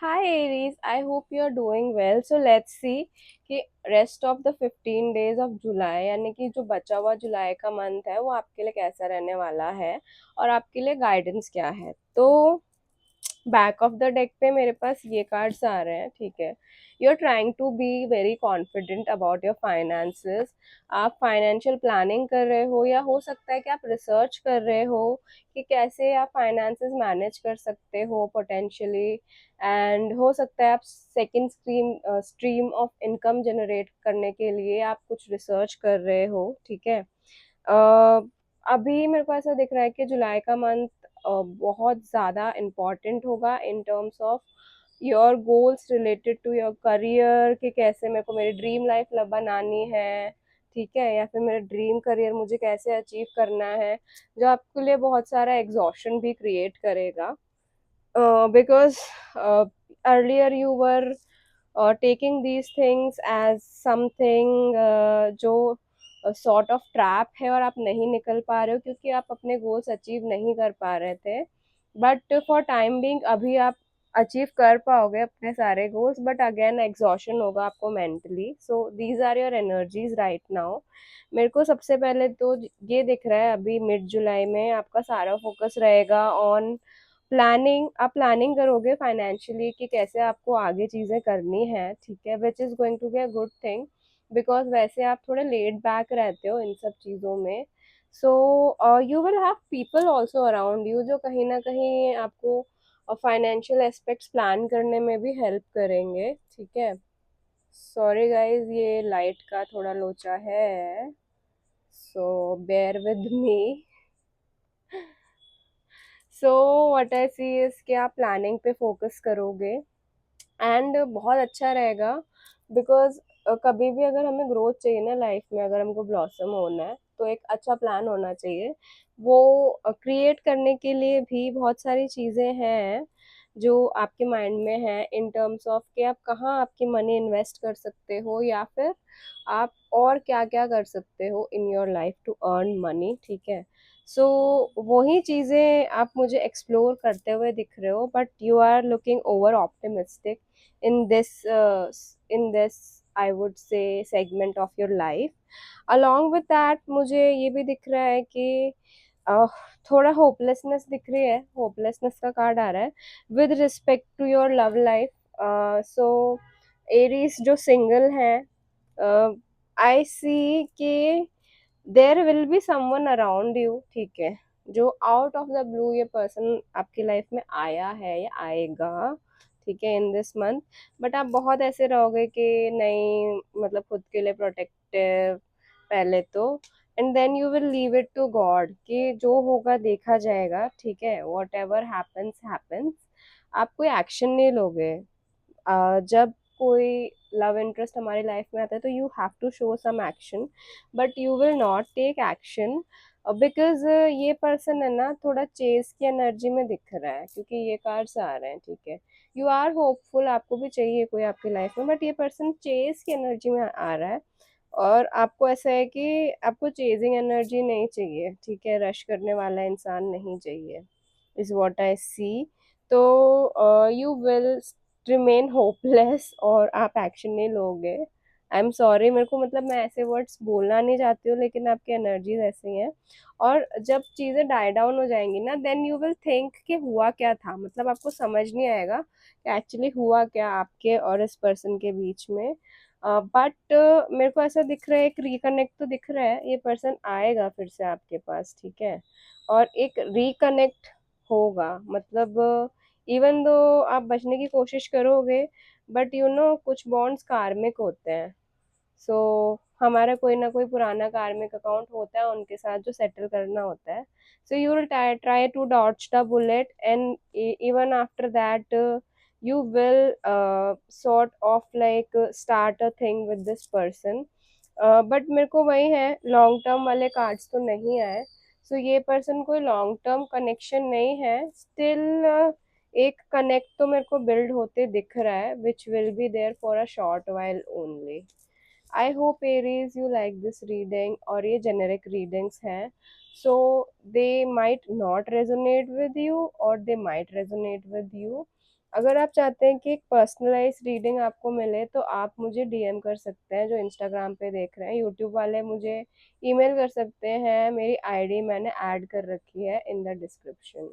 Hi Aries, I hope you're doing well. So let's see कि rest of the 15 days of July यानी कि जो बचा हुआ जुलाई का मंथ है वो आपके लिए कैसा रहने वाला है और आपके लिए गाइडेंस क्या है। तो बैक ऑफ द डेक पे मेरे पास ये कार्ड्स आ रहे हैं, ठीक है। You are trying to be very confident about your finances. आप फाइनेंशियल प्लानिंग कर रहे हो या हो सकता है कि आप रिसर्च कर रहे हो कि कैसे आप फाइनेंसेस मैनेज कर सकते हो पोटेंशियली। एंड हो सकता है आप second stream of income generate करने के लिए आप कुछ रिसर्च कर रहे हो, ठीक है। अभी मेरे को ऐसा दिख रहा है कि जुलाई का मंथ बहुत ज़्यादा इम्पॉर्टेंट होगा in terms of your goals related to your career, कि कैसे मेरे को मेरी ड्रीम लाइफ बनानी है, ठीक है, या फिर मेरा ड्रीम करियर मुझे कैसे अचीव करना है, जो आपके लिए बहुत सारा एग्जॉशन भी क्रिएट करेगा। Because earlier you were taking these things as something जो सॉर्ट ऑफ ट्रैप है और आप नहीं निकल पा रहे हो क्योंकि आप अपने गोल्स अचीव नहीं कर पा रहे थे। बट फॉर टाइम बिंग अभी आप अचीव कर पाओगे अपने सारे गोल्स, बट अगेन एग्जॉशन होगा आपको mentally. So these are your energies right now. मेरे को सबसे पहले तो ये दिख रहा है अभी मिड जुलाई में आपका सारा फोकस रहेगा ऑन प्लानिंग। आप प्लानिंग करोगे फाइनेंशियली कि कैसे आपको आगे चीज़ें करनी है, ठीक है, which is going to be a good thing. Because वैसे आप थोड़े लेड बैक रहते हो इन सब चीज़ों में। सो you will have people also around you जो कहीं ना कहीं आपको फाइनेंशियल एस्पेक्ट्स प्लान करने में भी हेल्प करेंगे, ठीक है। सॉरी गाइज, ये लाइट का थोड़ा लोचा है, so bear with me. So what I see is कि आप प्लानिंग पे फोकस करोगे एंड बहुत अच्छा रहेगा। बिकॉज कभी भी अगर हमें ग्रोथ चाहिए ना लाइफ में, अगर हमको ब्लॉसम होना है तो एक अच्छा प्लान होना चाहिए। वो क्रिएट करने के लिए भी बहुत सारी चीज़ें हैं जो आपके माइंड में है इन टर्म्स ऑफ कि आप कहाँ आपकी मनी इन्वेस्ट कर सकते हो या फिर आप और क्या क्या कर सकते हो in your life to earn money, ठीक है। सो वही चीज़ें आप मुझे एक्सप्लोर करते हुए दिख रहे हो, but you are looking over optimistic in this in this I would say segment of your life. along with that मुझे ये भी दिख रहा है कि uh, थोड़ा होपलेसनेस दिख रही है, होपलेसनेस का कार्ड आ रहा है with respect to your love life. So Aries जो सिंगल है, आई सी कि there will be someone around you, ठीक है, जो आउट ऑफ द ब्लू ये पर्सन आपकी लाइफ में आया है या आएगा, ठीक है, इन दिस मंथ। बट आप बहुत ऐसे रहोगे कि नहीं, मतलब खुद के लिए प्रोटेक्टिव पहले तो, and then you will leave it to God कि जो होगा देखा जाएगा, ठीक है, वॉट एवर हैपन्स हैपन्स। आप कोई एक्शन नहीं लोगे। जब कोई लव इंटरेस्ट हमारी लाइफ में आता है तो you have to show some action, but you will not take action because ये पर्सन है ना थोड़ा चेस की एनर्जी में दिख रहा है क्योंकि ये कार्ड्स आ रहे हैं, ठीक है। यू आर होपफुल, आपको भी चाहिए कोई आपकी लाइफ में, बट ये पर्सन चेस की एनर्जी में आ रहा है। और आपको ऐसा है कि आपको चेजिंग एनर्जी नहीं चाहिए, ठीक है, रश करने वाला इंसान नहीं चाहिए, इज वॉट आई सी। तो यू विल रिमेन होपलेस और आप एक्शन नहीं लोगे। आई एम सॉरी, मेरे को मतलब मैं ऐसे वर्ड्स बोलना नहीं चाहती हूँ लेकिन आपकी एनर्जीज ऐसी हैं। और जब चीज़ें डाई डाउन हो जाएंगी ना, देन यू विल थिंक कि हुआ क्या था, मतलब आपको समझ नहीं आएगा कि एक्चुअली हुआ क्या आपके और इस पर्सन के बीच में। बट मेरे को ऐसा दिख रहा है, एक रिकनेक्ट तो दिख रहा है, ये पर्सन आएगा फिर से आपके पास, ठीक है, और एक रिकनेक्ट होगा। मतलब इवन दो आप बचने की कोशिश करोगे, बट यू नो कुछ बॉन्ड्स कार्मिक होते हैं। सो हमारा कोई ना कोई पुराना कार्मिक अकाउंट होता है उनके साथ जो सेटल करना होता है। So you will try to dodge the bullet and even after that you will sort of like start a thing with this person। But मेरे को वही है, लॉन्ग टर्म वाले कार्ड्स तो नहीं आए। सो ये पर्सन कोई लॉन्ग टर्म कनेक्शन नहीं है स्टिल। एक कनेक्ट तो मेरे को बिल्ड होते दिख रहा है which will be there for a short while only. I hope Aries you like this reading, और ये जेनेरिक रीडिंग्स हैं, so they might not resonate with you और they might resonate with you. अगर आप चाहते हैं कि एक पर्सनलाइज रीडिंग आपको मिले तो आप मुझे डीएम कर सकते हैं, जो इंस्टाग्राम पे देख रहे हैं। यूट्यूब वाले मुझे ईमेल कर सकते हैं, मेरी आईडी मैंने ऐड कर रखी है इन द डिस्क्रिप्शन।